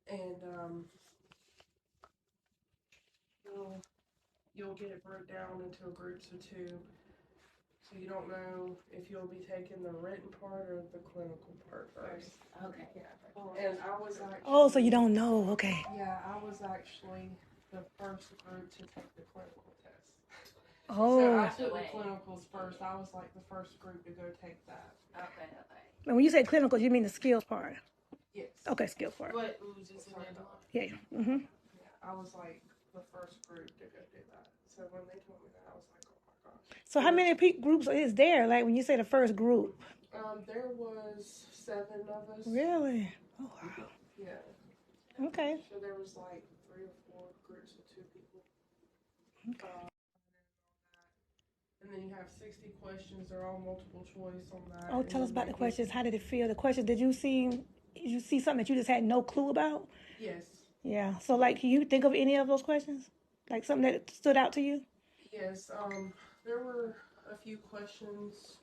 and you'll get it broke down into groups of 2. So you don't know if you'll be taking the written part or the clinical part first. Okay. And I was actually... Oh, so you don't know. Okay. Yeah, I was actually the first group to take the clinical test. Oh. So I took the clinicals first. I was like the first group to go take that. Okay. And when you say clinical, you mean the skills part? Yes. Okay, skills part. What we was just in there doing? Yeah. Mm-hmm. Yeah, I was like the first group to go do that. So when they told me that, I was like, oh my gosh. So how many groups is there? Like when you say the first group? There was 7 of us. Really? Oh wow. Yeah. Okay. So there was like 3 or 4 groups of 2 people. Okay. And then you have 60 questions. They're all multiple choice on that. Oh, tell us about the questions. How did it feel? The questions, did you see something that you just had no clue about? Yes. Yeah. So like, can you think of any of those questions? Like something that stood out to you? Yes. There were a few questions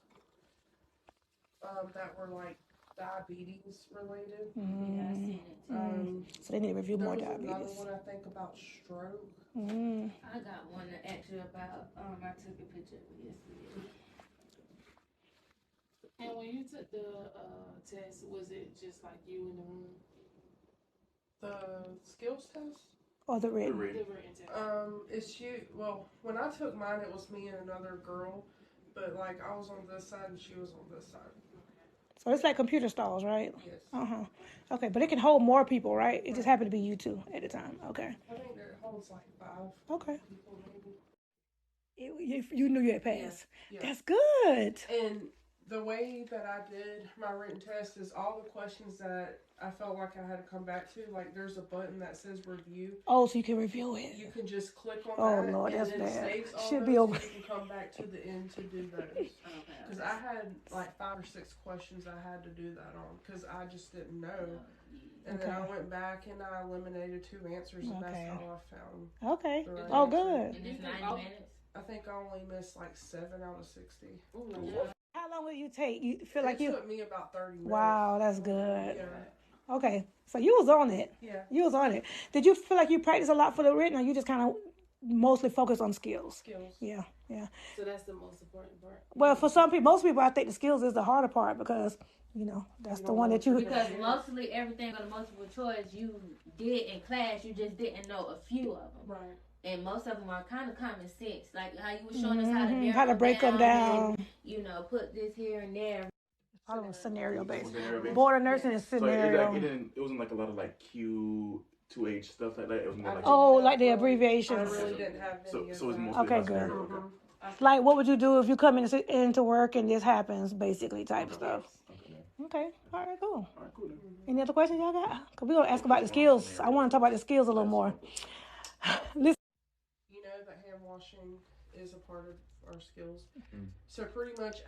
that were like diabetes related. Yeah, I seen it too. So they need to review more There was diabetes. another one I think about stroke. I got one actually about, I took a picture of it yesterday. And when you took the test, was it just like you in the room? The skills test? Or the written? The written test. It's you. Well, when I took mine, it was me and another girl, but like I was on this side and she was on this side. So it's like computer stalls, right? Yes. Okay, but it can hold more people, right? It just happened to be you 2 at the time. Okay. I think it holds like 5 Okay. people maybe. You knew you had passed. Yeah. That's good. And the way that I did my written test is all the questions that I felt like I had to come back to. Like there's a button that says review. Oh, so you can review it. You can just click on Oh, that. Lord, and that's then bad. it saves all Should those, be over. so you can come back to the end to do those. Because I had like 5 or 6 questions I had to do that on because I just didn't know. And then I went back and I eliminated 2 answers and that's how I found. Okay. Right Oh, answer. good. And it's 90 minutes? I think I only missed like 7 out of 60. How long will you take? You feel like It took me about 30 minutes. Wow, that's good. Yeah. Okay, so you was on it. Yeah. You was on it. Did you feel like you practiced a lot for the written, or you just kind of mostly focused on skills? Skills. Yeah. So that's the most important part. Well, for most people, I think the skills is the harder part because, that's the one that you... Because mostly everything on the multiple choice you did in class, you just didn't know a few of them. Right. And most of them are kind of common sense. Like how you were showing us how to break them down. And, put this here and there. All of them scenario based. Border nursing is scenario. So it wasn't like a lot of like Q2H stuff like that. It was more like like the abbreviations. I really didn't have any so it's mostly Okay, about good. scenario, okay. Like, what would you do if you come into work and this happens, basically, type stuff. Okay. All right, cool. All right, cool then. Any other questions y'all got? Because we're going to ask about the skills. I want to talk about the skills a little more. Listen. You know that hand washing is a part of our skills. Mm-hmm. So pretty much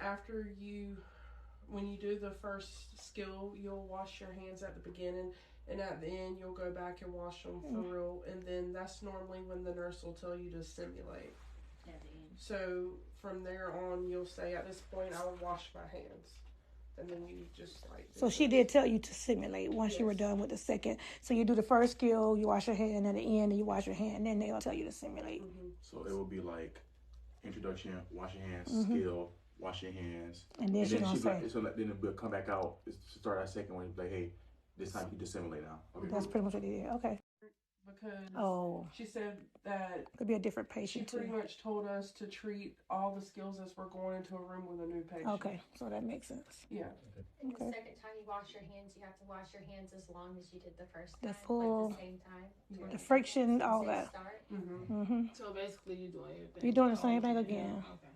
when you do the first skill, you'll wash your hands at the beginning. And at the end, you'll go back and wash them for real. And then that's normally when the nurse will tell you to simulate. At the end. So from there on, you'll say, at this point, I will wash my hands. And then you just like... So she did tell you to simulate once you were done with the second. So you do the first skill, you wash your hand, and at the end, you wash your hand, and then they'll tell you to simulate. Mm-hmm. So it will be like introduction, wash your hands, skill, wash your hands. And then she's going to say... So then it will come back out to start that second one. Like, hey, this time you dissimulate now. Okay, that's pretty much what they did. Okay. Because she said that could be a different patient she pretty much told us to treat all the skills as we're going into a room with a new patient. Okay, so that makes sense. Yeah. And the second time you wash your hands, you have to wash your hands as long as you did the first time. The full, like the same time. The friction, all that. So basically, you're doing everything. You're doing the same thing again. Okay.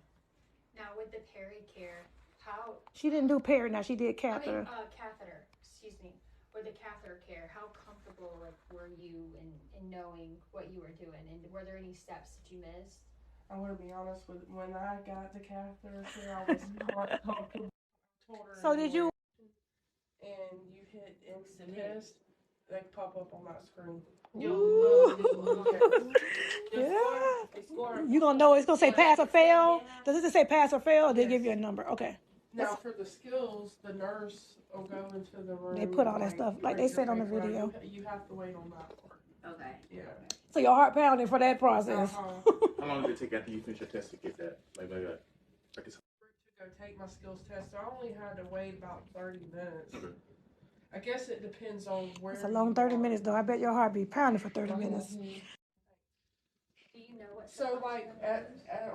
Now with the peri-care, how? She didn't do peri. Now she did catheter. Catheter. Excuse me. With the catheter care, how comfortable were you in knowing what you were doing, and were there any steps that you missed? I want to be honest with when I got the catheter care, I was not comfortable. So did you? And you hit instant test, they pop up on that screen. Yeah. You gonna know it's gonna say pass or fail. Does it say pass or fail, or they give you a number? Okay. Now for the skills, the nurse will go into the room. They put all that and, stuff, like they print your said on the paper out. video. You have to wait on that part. Okay. Yeah. So your heart pounding for that process. How long did it take after you finish your test to get that? Like it's To go take my skills test, I only had to wait about 30 minutes. okay. I guess it depends on where. It's a long 30 minutes though. I bet your heart be pounding for 30 minutes. Do you know what? So like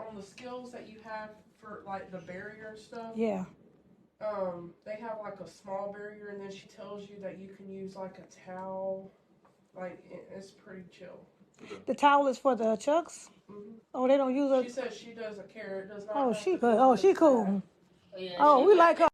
on the skills that you have for like the barrier and stuff, Yeah. they have like a small barrier, and then she tells you that you can use like a towel. Like it's pretty chill. The towel is for the chucks? Mm-hmm. Oh, they don't use She it. says she doesn't care. It does not. Oh, have she to good. go Oh, to she the cool. towel. Yeah, Oh, we like her.